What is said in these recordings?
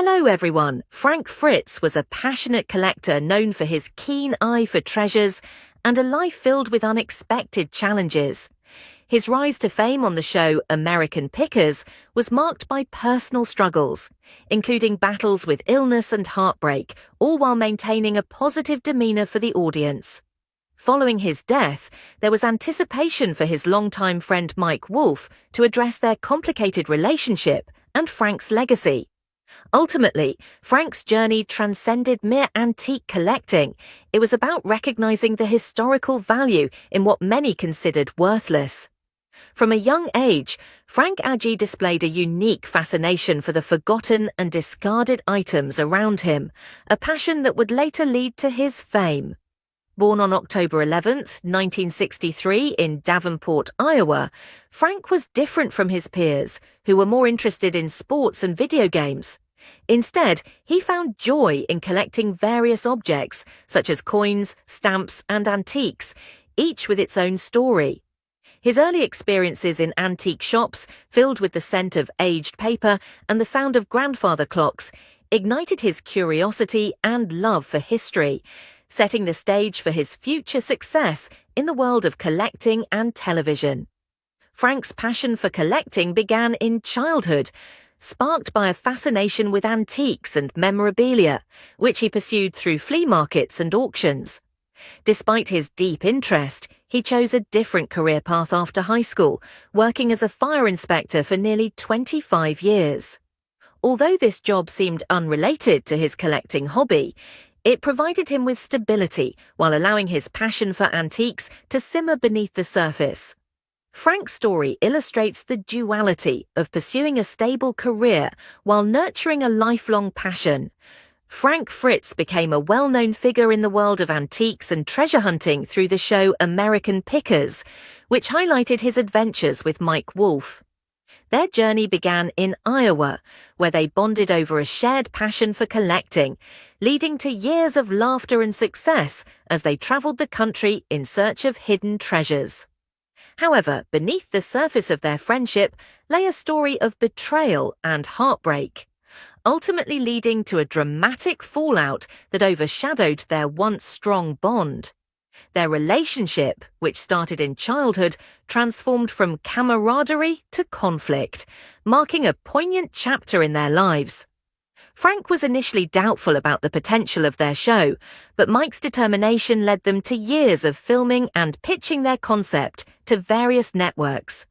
Hello everyone. Frank Fritz was a passionate collector known for his keen eye for treasures and a life filled with unexpected challenges. His rise to fame on the show American Pickers was marked by personal struggles, including battles with illness and heartbreak, all while maintaining a positive demeanor for the audience. Following his death, there was anticipation for his longtime friend Mike Wolfe to address their complicated relationship and Frank's legacy. Ultimately, Frank's journey transcended mere antique collecting. It was about recognizing the historical value in what many considered worthless. From a young age, Frank Agee displayed a unique fascination for the forgotten and discarded items around him, a passion that would later lead to his fame. Born on October 11, 1963 in Davenport, Iowa, Frank was different from his peers, who were more interested in sports and video games. Instead, he found joy in collecting various objects, such as coins, stamps, and antiques, each with its own story. His early experiences in antique shops, filled with the scent of aged paper and the sound of grandfather clocks, ignited his curiosity and love for history, setting the stage for his future success in the world of collecting and television. Frank's passion for collecting began in childhood, sparked by a fascination with antiques and memorabilia, which he pursued through flea markets and auctions. Despite his deep interest, he chose a different career path after high school, working as a fire inspector for nearly 25 years. Although this job seemed unrelated to his collecting hobby, it provided him with stability while allowing his passion for antiques to simmer beneath the surface. Frank's story illustrates the duality of pursuing a stable career while nurturing a lifelong passion. Frank Fritz became a well-known figure in the world of antiques and treasure hunting through the show American Pickers, which highlighted his adventures with Mike Wolfe. Their journey began in Iowa, where they bonded over a shared passion for collecting, leading to years of laughter and success as they traveled the country in search of hidden treasures. However, beneath the surface of their friendship lay a story of betrayal and heartbreak, ultimately leading to a dramatic fallout that overshadowed their once strong bond. Their relationship, which started in childhood, transformed from camaraderie to conflict, marking a poignant chapter in their lives. Frank was initially doubtful about the potential of their show, but Mike's determination led them to years of filming and pitching their concept to various networks.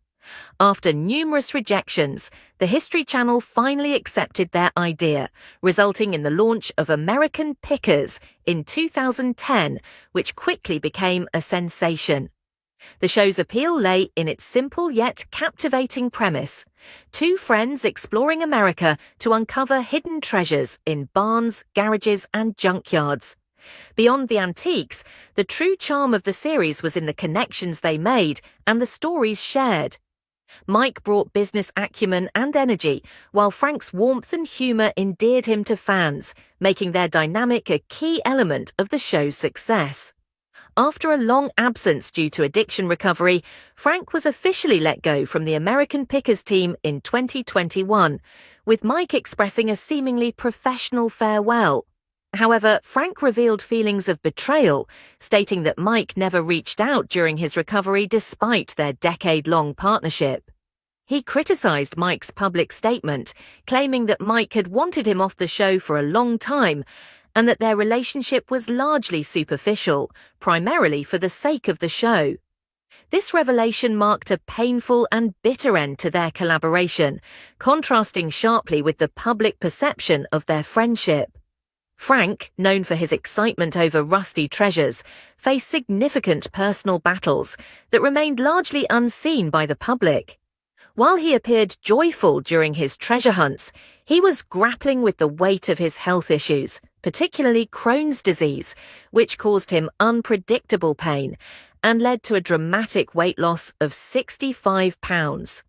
After numerous rejections, the History Channel finally accepted their idea, resulting in the launch of American Pickers in 2010, which quickly became a sensation. The show's appeal lay in its simple yet captivating premise: two friends exploring America to uncover hidden treasures in barns, garages, and junkyards. Beyond the antiques, the true charm of the series was in the connections they made and the stories shared. Mike brought business acumen and energy, while Frank's warmth and humor endeared him to fans, making their dynamic a key element of the show's success. After a long absence due to addiction recovery, Frank was officially let go from the American Pickers team in 2021, with Mike expressing a seemingly professional farewell. However, Frank revealed feelings of betrayal, stating that Mike never reached out during his recovery despite their decade-long partnership. He criticized Mike's public statement, claiming that Mike had wanted him off the show for a long time and that their relationship was largely superficial, primarily for the sake of the show. This revelation marked a painful and bitter end to their collaboration, contrasting sharply with the public perception of their friendship. Frank, known for his excitement over rusty treasures, faced significant personal battles that remained largely unseen by the public. While he appeared joyful during his treasure hunts, he was grappling with the weight of his health issues, particularly Crohn's disease, which caused him unpredictable pain and led to a dramatic weight loss of 65 pounds.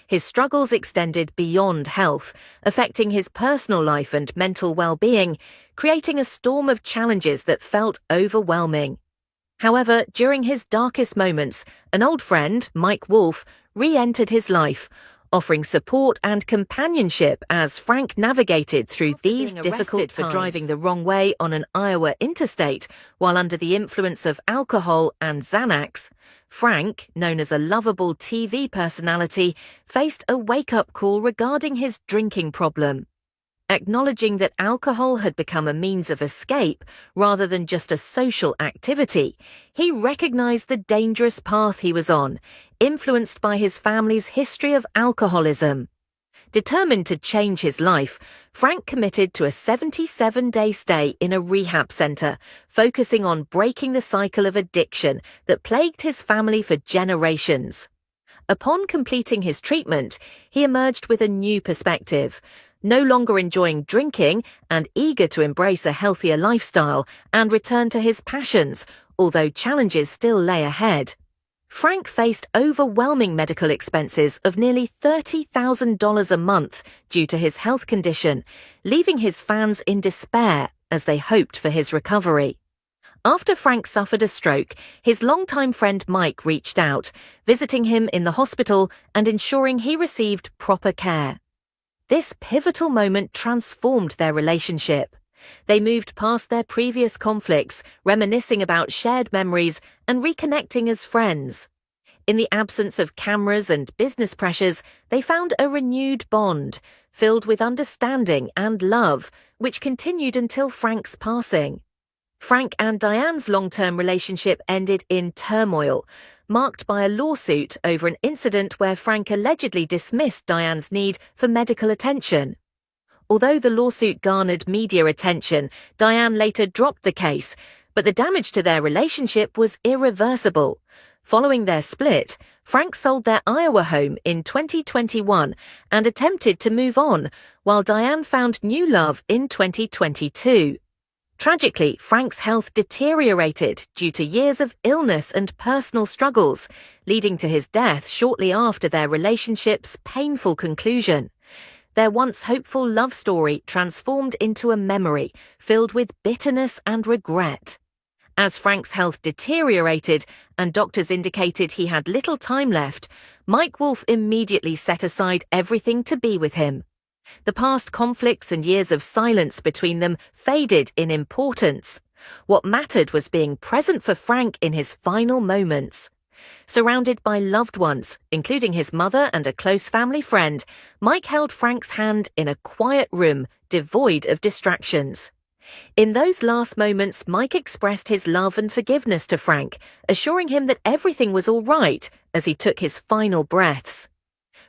His struggles extended beyond health, affecting his personal life and mental well-being, creating a storm of challenges that felt overwhelming. However, during his darkest moments, an old friend, Mike Wolfe, re-entered his life, offering support and companionship as Frank navigated through these difficult times. For driving the wrong way on an Iowa interstate while under the influence of alcohol and Xanax, Frank, known as a lovable TV personality, faced a wake-up call regarding his drinking problem. Acknowledging that alcohol had become a means of escape rather than just a social activity, he recognized the dangerous path he was on, influenced by his family's history of alcoholism. Determined to change his life, Frank committed to a 77-day stay in a rehab center, focusing on breaking the cycle of addiction that plagued his family for generations. Upon completing his treatment, he emerged with a new perspective, no longer enjoying drinking and eager to embrace a healthier lifestyle and return to his passions, although challenges still lay ahead. Frank faced overwhelming medical expenses of nearly $30,000 a month due to his health condition, leaving his fans in despair as they hoped for his recovery. After Frank suffered a stroke, his longtime friend Mike reached out, visiting him in the hospital and ensuring he received proper care. This pivotal moment transformed their relationship. They moved past their previous conflicts, reminiscing about shared memories and reconnecting as friends. In the absence of cameras and business pressures, they found a renewed bond, filled with understanding and love, which continued until Frank's passing. Frank and Diane's long-term relationship ended in turmoil, marked by a lawsuit over an incident where Frank allegedly dismissed Diane's need for medical attention. Although the lawsuit garnered media attention, Diane later dropped the case, but the damage to their relationship was irreversible. Following their split, Frank sold their Iowa home in 2021 and attempted to move on, while Diane found new love in 2022. Tragically, Frank's health deteriorated due to years of illness and personal struggles, leading to his death shortly after their relationship's painful conclusion. Their once hopeful love story transformed into a memory filled with bitterness and regret. As Frank's health deteriorated and doctors indicated he had little time left, Mike Wolfe immediately set aside everything to be with him. The past conflicts and years of silence between them faded in importance. What mattered was being present for Frank in his final moments. Surrounded by loved ones, including his mother and a close family friend, Mike held Frank's hand in a quiet room devoid of distractions. In those last moments, Mike expressed his love and forgiveness to Frank, assuring him that everything was all right as he took his final breaths.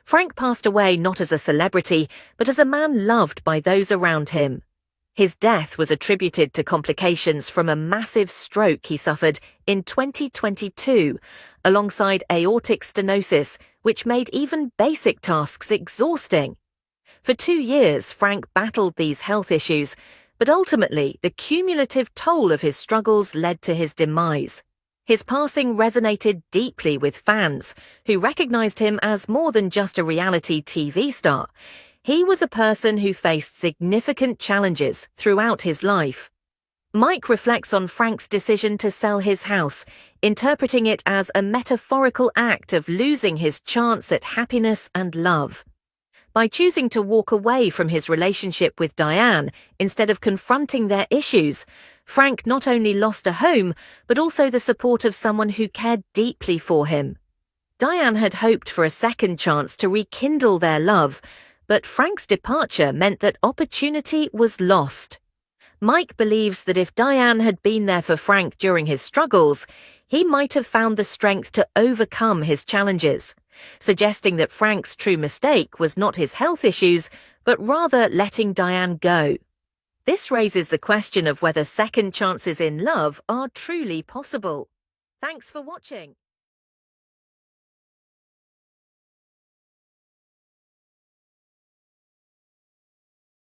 Frank passed away not as a celebrity, but as a man loved by those around him. His death was attributed to complications from a massive stroke he suffered in 2022, alongside aortic stenosis, which made even basic tasks exhausting. For 2 years, Frank battled these health issues, but ultimately the cumulative toll of his struggles led to his demise. His passing resonated deeply with fans, who recognized him as more than just a reality TV star. He was a person who faced significant challenges throughout his life. Mike reflects on Frank's decision to sell his house, interpreting it as a metaphorical act of losing his chance at happiness and love. By choosing to walk away from his relationship with Diane instead of confronting their issues, Frank not only lost a home, but also the support of someone who cared deeply for him. Diane had hoped for a second chance to rekindle their love, but Frank's departure meant that opportunity was lost. Mike believes that if Diane had been there for Frank during his struggles, he might have found the strength to overcome his challenges, suggesting that Frank's true mistake was not his health issues, but rather letting Diane go. This raises the question of whether second chances in love are truly possible. Thanks for watching.